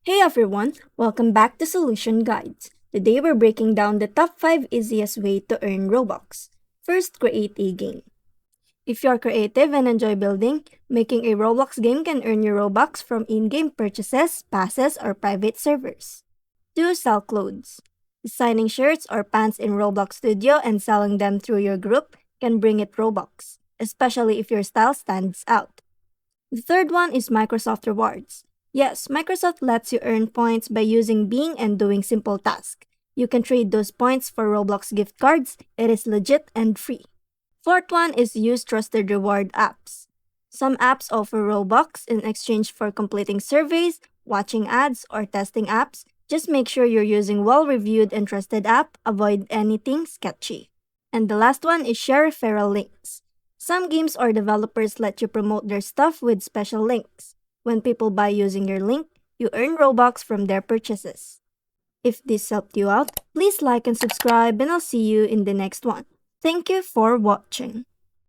Hey everyone, welcome back to Solution Guides. Today we're breaking down the top 5 easiest way to earn Robux. First, create a game. If you're creative and enjoy building, making a Roblox game can earn you Robux from in-game purchases, passes, or private servers. 2. Sell clothes. Designing shirts or pants in Roblox Studio and selling them through your group can bring it Robux, especially if your style stands out. The third one is Microsoft Rewards. Yes, Microsoft lets you earn points by using Bing and doing simple tasks. You can trade those points for Roblox gift cards. It is legit and free. Fourth one is use trusted reward apps. Some apps offer Robux in exchange for completing surveys, watching ads, or testing apps. Just make sure you're using well-reviewed and trusted app. Avoid anything sketchy. And the last one is share referral links. Some games or developers let you promote their stuff with special links. When people buy using your link, you earn Robux from their purchases. If this helped you out, please like and subscribe and I'll see you in the next one. Thank you for watching.